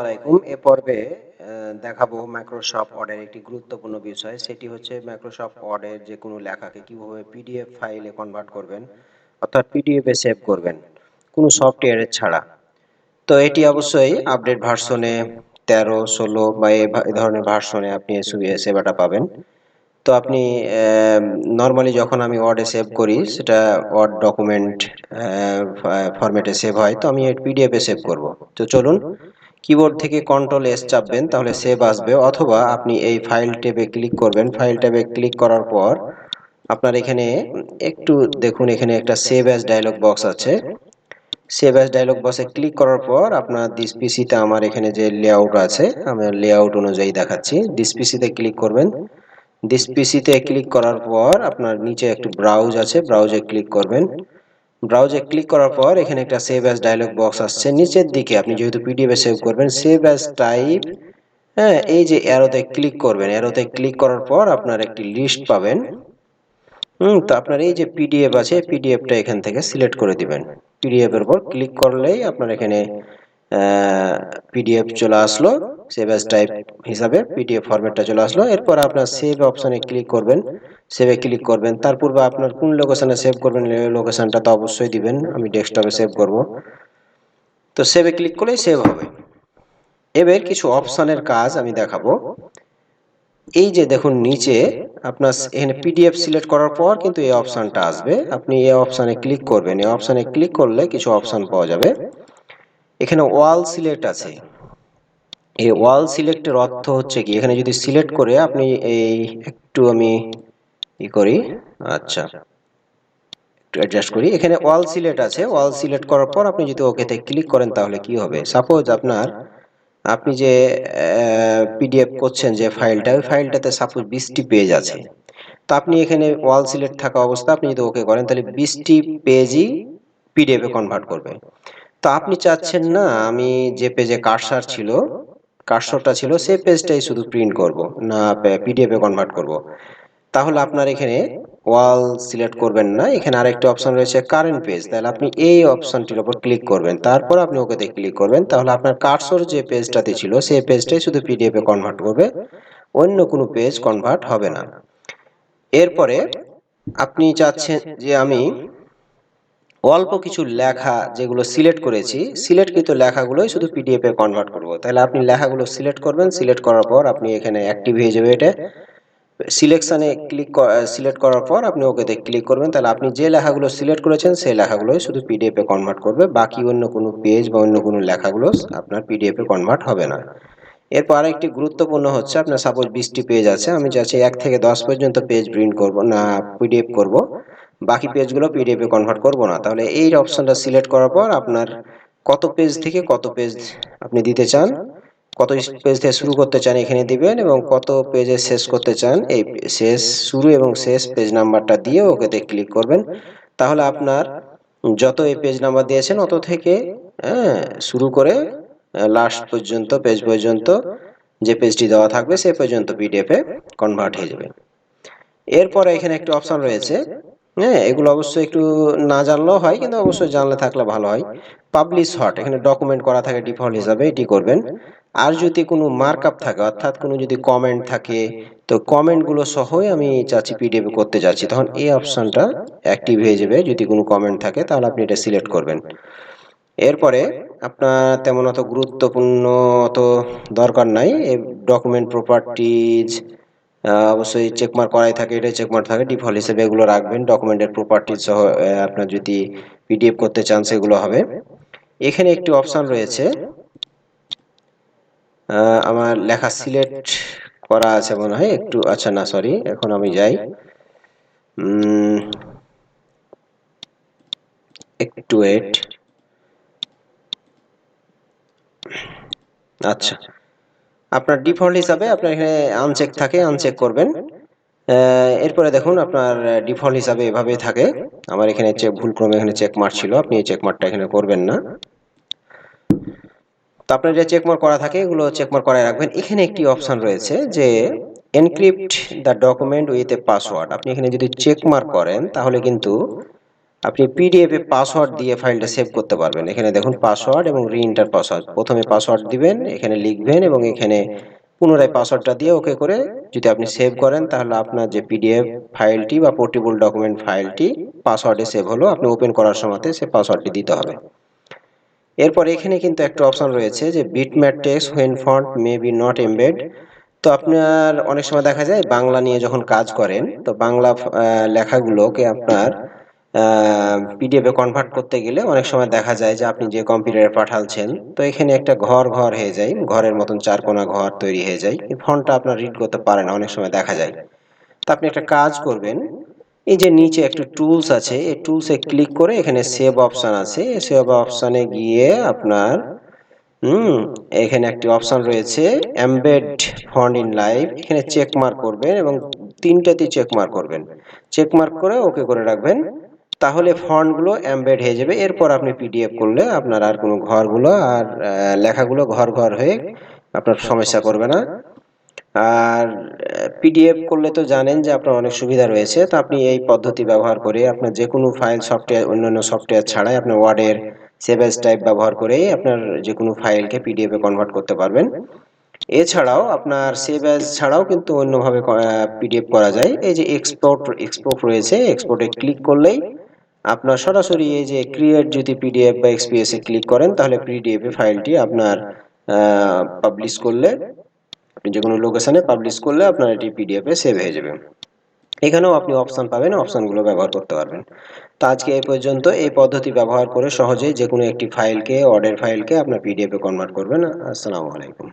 আসসালামাইকুম। এ পর্বে দেখাবো মাইক্রোসফট ওয়ার্ডের একটি গুরুত্বপূর্ণ বিষয়, সেটি হচ্ছে মাইক্রোসফট ওয়ার্ডের যে কোনো লেখাকে কিভাবে পিডিএফ ফাইলে কনভার্ট করবেন, অর্থাৎ পিডিএফ এ সেভ করবেন কোনো সফটওয়্যারের ছাড়া। তো এটি অবশ্যই আপডেট ভার্সনে 13, 16 বা এই ধরনের ভার্সনে আপনি সেবাটা পাবেন। তো আপনি নর্মালি যখন আমি ওয়ার্ডে সেভ করি সেটা ওয়ার্ড ডকুমেন্ট ফরম্যাটে সেভ হয়, তো আমি পিডিএফ এ সেভ করব। তো চলুন, কিবোর্ড থেকে কন্ট্রোল এস চাপবেন, তাহলে সেভ আসবে, অথবা আপনি এই ফাইল ট্যাবে ক্লিক করবেন। ফাইল ট্যাবে ক্লিক করার পর আপনার এখানে একটু দেখুন, এখানে একটা সেভ অ্যাজ ডায়লগ বক্স আছে। সেভ অ্যাজ ডায়লগ বক্সে ক্লিক করার পর আপনার দিস পিসিতে আমার এখানে যে লেআউট আছে, আমি লেআউট অনুযায়ী দেখাচ্ছি। দিস পিসিতে ক্লিক করবেন। দিস পিসিতে ক্লিক করার পর আপনার নিচে একটু ব্রাউজ আছে, ব্রাউজে ক্লিক করবেন। ব্রাউজে ক্লিক করার পর এখানে একটা সেভ অ্যাজ ডায়লগ বক্স আসছে। নিচের দিকে আপনি যেহেতু পিডিএফ এ সেভ করবেন, সেভ অ্যাজ টাইপ, হ্যাঁ, এই যে অ্যারোতে ক্লিক করবেন। অ্যারোতে ক্লিক করার পর আপনার একটি লিস্ট পাবেন। তো আপনার এই যে পিডিএফ আছে, পিডিএফটা এখান থেকে সিলেক্ট করে দিবেন। পিডিএফ এর উপর ক্লিক করলেই আপনার এখানে পিডিএফ চলে আসলো, সেভ অ্যাজ টাইপ হিসাবে পিডিএফ ফরম্যাটটা চলে আসলো। এরপর আপনার সেভ অপশনে ক্লিক করবেন, সেভে ক্লিক করবেন। তার পূর্বে আপনার কোন লোকেশনে সেভ করবেন, লোকেশনটা তো অবশ্যই দিবেন। আমি ডেস্কটপে সেভ করব, তো সেভে ক্লিক করলেই সেভ হবে। এবার কিছু অপশনের কাজ আমি দেখাবো। এই যে দেখুন নিচে আপনার এখানে পিডিএফ সিলেক্ট করার পর কিন্তু এই অপশনটা আসবে। আপনি এই অপশনে ক্লিক করবেন। এই অপশনে ক্লিক করলে কিছু অপশন পাওয়া যাবে। এখানে ওয়াল সিলেক্ট আছে। এই ওয়াল সিলেক্টের অর্থ হচ্ছে কি, এখানে যদি সিলেক্ট করে আপনি এই একটু আমি করি, আচ্ছা একটু অ্যাডজাস্ট করি। এখানে ওয়াল সিলেক্ট আছে। ওয়াল সিলেক্ট করার পর আপনি যদি ওকেতে ক্লিক করেন তাহলে কি হবে, সাপোজ আপনি যে পিডিএফ করছেন যে ফাইলটা, ওই ফাইলটাতে সাপোজ 20টি পেজ আছে। তো আপনি এখানে ওয়াল সিলেক্ট থাকা অবস্থা আপনি যদি ওকে করেন তাহলে 20টি পেজই পিডিএফ এ কনভার্ট করবে। তো আপনি চাচ্ছেন না আমি যে পেজে কার্সরটা ছিল সেই পেজটাই শুধু প্রিন্ট করব, না পিডিএফ এ কনভার্ট করব। তাহলে আপনার এখানে ওয়াল সিলেক্ট করবেন না, এখানে আরেকটা অপশন রয়েছে কারেন্ট পেজ। তাহলে আপনি এই অপশনটির উপর ক্লিক করবেন, তারপর আপনি ওকেতে ক্লিক করবেন। তাহলে আপনার কার্সর যে পেজটাতে ছিল সেই পেজটাই শুধু পিডিএফ এ কনভার্ট করবে, অন্য কোনো পেজ কনভার্ট হবে না। এরপরে আপনি চাচ্ছেন যে আমি অল্প কিছু লেখা যেগুলো সিলেক্ট করেছি, সিলেক্টকৃত লেখাগুলোই শুধু পিডিএফ এ কনভার্ট করব। তাহলে আপনি লেখাগুলো সিলেক্ট করবেন। সিলেক্ট করার পর আপনি এখানে অ্যাক্টিভ হয়ে যাবে এটা। সিলেকশনে সিলেক্ট করার পর আপনি ওকেতে ক্লিক করবেন। তাহলে আপনি যে লেখাগুলো সিলেক্ট করেছেন সেই লেখাগুলোই শুধু পিডিএফ এ কনভার্ট করবে, বাকি অন্য কোনো পেজ বা অন্য কোনো লেখাগুলো আপনার পিডিএফ এ কনভার্ট হবে না। এরপর আরেকটি গুরুত্বপূর্ণ হচ্ছে, আপনার সাপোজ 20টি পেজ আছে, আমি চাচ্ছি 1 থেকে 10 পর্যন্ত পেজ প্রিন্ট করব না পিডিএফ করব, বাকি পেজগুলো পিডিএফ এ কনভার্ট করব না। তাহলে এই অপশনটা সিলেক্ট করার পর আপনার কত পেজ থেকে কত পেজ আপনি দিতে চান, কত পেজ থেকে শুরু করতে চান এখানে দিবেন, এবং কত পেজে শেষ করতে চান এই শেষ, শুরু এবং শেষ পেজ নাম্বারটা দিয়ে ওকেতে ক্লিক করবেন। তাহলে আপনার যত এই পেজ নাম্বার দিয়েছেন অত থেকে শুরু করে লাস্ট পর্যন্ত পেজ পর্যন্ত যে পেজটি দেওয়া থাকবে সে পর্যন্ত পিডিএফ এ কনভার্ট হয়ে যাবে। এরপরে এখানে একটা অপশন রয়েছে, হ্যাঁ, এগুলো অবশ্যই একটু না জানলেও হয়, কিন্তু অবশ্যই জানলে থাকলে ভালো হয়। পাবলিশ হট, এখানে ডকুমেন্ট করা থাকে ডিফল্ট হিসাবে, এটি করবেন। আর যদি কোনো মার্কআপ থাকে, অর্থাৎ কোনো যদি কমেন্ট থাকে, তো কমেন্টগুলো সহই আমি চাচ্ছি পিডিএফ করতে যাচ্ছি, তখন এই অপশনটা অ্যাক্টিভ হয়ে যাবে। যদি কোনো কমেন্ট থাকে তাহলে আপনি এটা সিলেক্ট করবেন। এরপরে আপনার তেমন অত গুরুত্বপূর্ণ অত দরকার নাই। এই ডকুমেন্ট প্রপার্টিজ অবশ্যই চেকমার্ক করাই থাকে, এটাই চেকমার্ক থাকে ডিফল্ট হিসেবে, এগুলো রাখবেন। ডকুমেন্টের প্রপার্টিজ সহ আপনার যদি পিডিএফ করতে চান সেগুলো হবে। এখানে একটি অপশন রয়েছে, আমার লেখা সিলেক্ট করা আছে মনে হয় একটু, আচ্ছা না সরি, এখন আমি যাই, একটু ওয়েট, আচ্ছা আপনার ডিফল্ট হিসাবে আপনার এখানে আনচেক থাকে, আনচেক করবেন। এরপরে দেখুন আপনার ডিফল্ট হিসাবে এভাবেই থাকে। আমার এখানে ভুলক্রমে এখানে চেক মার্ক ছিল, আপনি এই চেক মার্কটা এখানে করবেন না। তো আপনার যে চেক মার্ক করা থাকে এগুলো চেক মার্ক করায় রাখবেন। এখানে একটি অপশন রয়েছে যে encrypt the document with a password, আপনি এখানে যদি চেক মার্ক করেন তাহলে কিন্তু আপনি পিডিএফ এ পাসওয়ার্ড দিয়ে ফাইলটা সেভ করতে পারবেন। এখানে দেখুন পাসওয়ার্ড এবং রি-এন্টার পাসওয়ার্ড। প্রথমে পাসওয়ার্ড দিবেন, এখানে লিখবেন এবং এখানে পুনরায় পাসওয়ার্ডটা দিয়ে ওকে করে যদি আপনি সেভ করেন তাহলে আপনার যে পিডিএফ ফাইলটি বা পোর্টেবল ডকুমেন্ট ফাইলটি পাসওয়ার্ডে সেভ হলো। আপনি ওপেন করার সময়তে সে পাসওয়ার্ডটি দিতে হবে। এরপর এখানে কিন্তু একটা অপশন রয়েছে যে bitmap text when font may be not embed. তো আপনার অনেক সময় দেখা যায় বাংলা নিয়ে যখন কাজ করেন তো বাংলা লেখাগুলোকে আপনার পিডিএফ এ কনভার্ট করতে গেলে অনেক সময় দেখা যায় যে আপনি যে কম্পিউটারে পাঠাচ্ছেন তো এখানে একটা ঘর ঘর হয়ে যায়, ঘরের মতন চারকোনা ঘর তৈরি হয়ে যায়, এই ফন্টটা আপনার রিড করতে পারে না, অনেক সময় দেখা যায়। তো আপনি একটা কাজ করবেন, এই যে নিচে একটু টুলস আছে, এই টুলসে ক্লিক করে এখানে সেভ অপশন আছে, সেভ অপশনে গিয়ে আপনার এখানে একটি অপশন রয়েছে এমবেড ফন্ট ইন লাইভ, এখানে চেক মার্ক করবেন এবং তিনটাতেই চেক মার্ক করবেন, চেক মার্ক করে ওকে করে রাখবেন, তাহলে ফন্টগুলো এমবেড হয়ে যাবে। এরপর আপনি পিডিএফ করলে আপনার আর কোনো ঘরগুলো আর লেখাগুলো ঘর ঘর হয়ে আপনার সমস্যা করবে না। আর পিডিএফ করলে তো জানেন যে আপনার অনেক সুবিধা রয়েছে, তো আপনি এই পদ্ধতি ব্যবহার করে আপনার যে কোনো ফাইল সফটওয়্যার অন্যান্য সফটওয়্যার ছাড়াই আপনার ওয়ার্ডের সেভ এজ টাইপ ব্যবহার করেই আপনার যে কোনো ফাইলকে পিডিএফ এ কনভার্ট করতে পারবেন। এছাড়াও আপনার সেভ এজ ছাড়াও কিন্তু অন্যভাবে পিডিএফ করা যায়। এই যে এক্সপোর্ট রয়েছে, এক্সপোর্টে ক্লিক করলেই আপনার সরাসরি এই যে ক্রিয়েট যদি পিডিএফ বা এক্সপিএস এ ক্লিক করেন তাহলে পিডিএফ এ ফাইলটি আপনার পাবলিশ করলে, আপনি যে কোনো লোকেশনে পাবলিশ করলে আপনার এটি পিডিএফ এ সেভ হয়ে যাবে। এখানেও আপনি অপশন পাবেন, অপশনগুলো ব্যবহার করতে পারবেন। তো আজকে এই পর্যন্ত। এই পদ্ধতি ব্যবহার করে সহজেই যে কোনো একটি ফাইলকে, অর্ডার ফাইলকে আপনার পিডিএফ এ কনভার্ট করবেন। আসসালামু আলাইকুম।